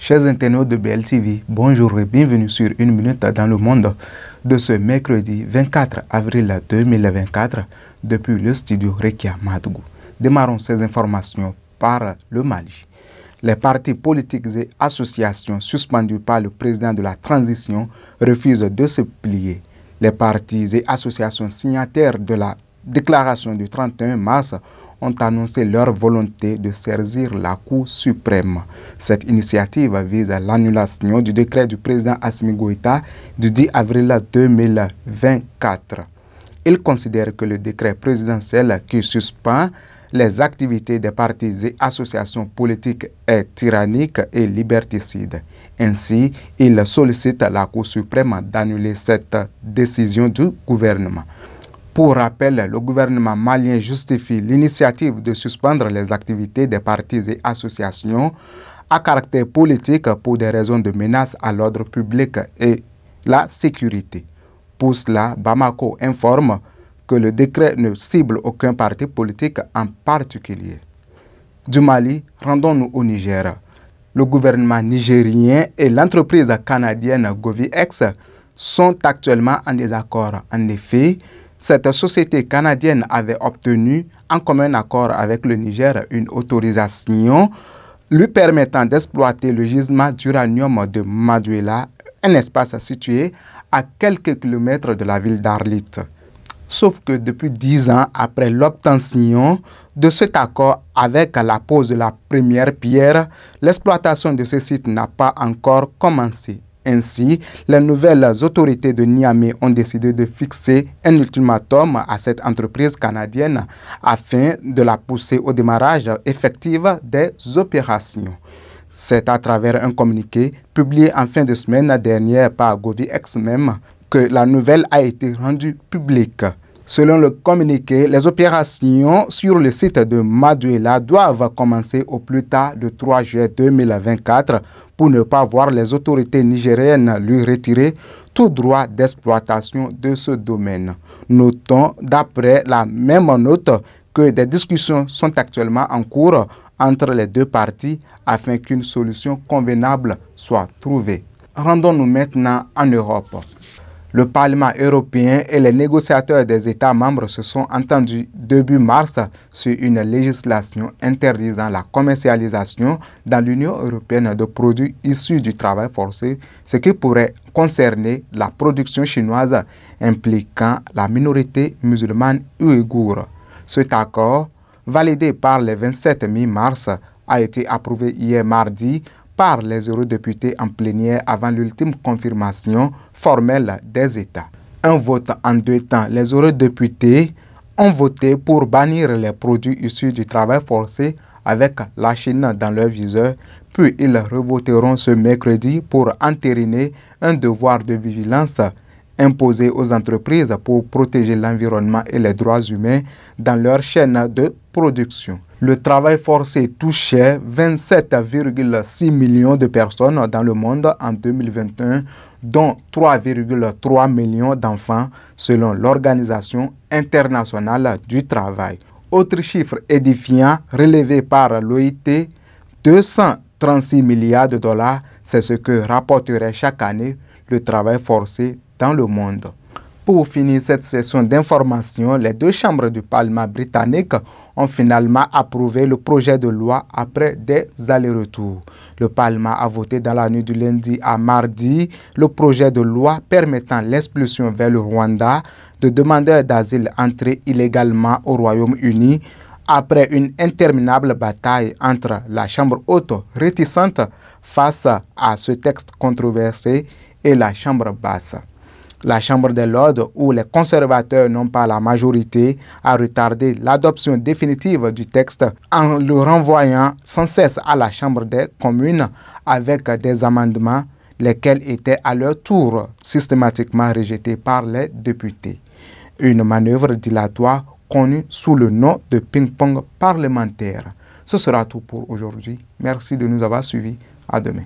Chers internautes de BLTV, bonjour et bienvenue sur Une Minute dans le Monde de ce mercredi 24 avril 2024 depuis le studio Rekia Madougou. Démarrons ces informations par le Mali. Les partis politiques et associations suspendus par le président de la transition refusent de se plier. Les partis et associations signataires de la déclaration du 31 mars ont annoncé leur volonté de saisir la Cour suprême. Cette initiative vise à l'annulation du décret du président Assimi Goïta du 10 avril 2024. Il considère que le décret présidentiel qui suspend les activités des partis et associations politiques est tyrannique et liberticide. Ainsi, il sollicite la Cour suprême d'annuler cette décision du gouvernement. Pour rappel, le gouvernement malien justifie l'initiative de suspendre les activités des partis et associations à caractère politique pour des raisons de menace à l'ordre public et la sécurité. Pour cela, Bamako informe que le décret ne cible aucun parti politique en particulier. Du Mali, rendons-nous au Niger. Le gouvernement nigérien et l'entreprise canadienne GoviEx sont actuellement en désaccord. En effet, cette société canadienne avait obtenu, en commun accord avec le Niger, une autorisation lui permettant d'exploiter le gisement d'uranium de Maduela, un espace situé à quelques kilomètres de la ville d'Arlit. Sauf que depuis 10 ans après l'obtention de cet accord avec la pose de la première pierre, l'exploitation de ce site n'a pas encore commencé. Ainsi, les nouvelles autorités de Niamey ont décidé de fixer un ultimatum à cette entreprise canadienne afin de la pousser au démarrage effectif des opérations. C'est à travers un communiqué publié en fin de semaine dernière par GoviEx même que la nouvelle a été rendue publique. Selon le communiqué, les opérations sur le site de Maduela doivent commencer au plus tard le 3 juillet 2024 pour ne pas voir les autorités nigériennes lui retirer tout droit d'exploitation de ce domaine. Notons d'après la même note que des discussions sont actuellement en cours entre les deux parties afin qu'une solution convenable soit trouvée. Rendons-nous maintenant en Europe. Le Parlement européen et les négociateurs des États membres se sont entendus début mars sur une législation interdisant la commercialisation dans l'Union européenne de produits issus du travail forcé, ce qui pourrait concerner la production chinoise impliquant la minorité musulmane ouïghour. Cet accord, validé par les 27 mi-mars, a été approuvé hier mardi par les eurodéputés en plénière avant l'ultime confirmation formelle des États. Un vote en deux temps. Les eurodéputés ont voté pour bannir les produits issus du travail forcé avec la Chine dans leur viseur, puis ils revoteront ce mercredi pour entériner un devoir de vigilance imposé aux entreprises pour protéger l'environnement et les droits humains dans leur chaîne de production. Le travail forcé touchait 27,6 millions de personnes dans le monde en 2021, dont 3,3 millions d'enfants selon l'Organisation internationale du travail. Autre chiffre édifiant relevé par l'OIT, 236 milliards de dollars, c'est ce que rapporterait chaque année le travail forcé dans le monde. Pour finir cette session d'information, les deux chambres du Parlement britannique ont finalement approuvé le projet de loi après des allers-retours. Le Parlement a voté dans la nuit du lundi à mardi le projet de loi permettant l'expulsion vers le Rwanda de demandeurs d'asile entrés illégalement au Royaume-Uni après une interminable bataille entre la Chambre haute réticente face à ce texte controversé et la Chambre basse. La Chambre des Lords, où les conservateurs n'ont pas la majorité, a retardé l'adoption définitive du texte en le renvoyant sans cesse à la Chambre des communes avec des amendements, lesquels étaient à leur tour systématiquement rejetés par les députés. Une manœuvre dilatoire connue sous le nom de ping-pong parlementaire. Ce sera tout pour aujourd'hui. Merci de nous avoir suivis. À demain.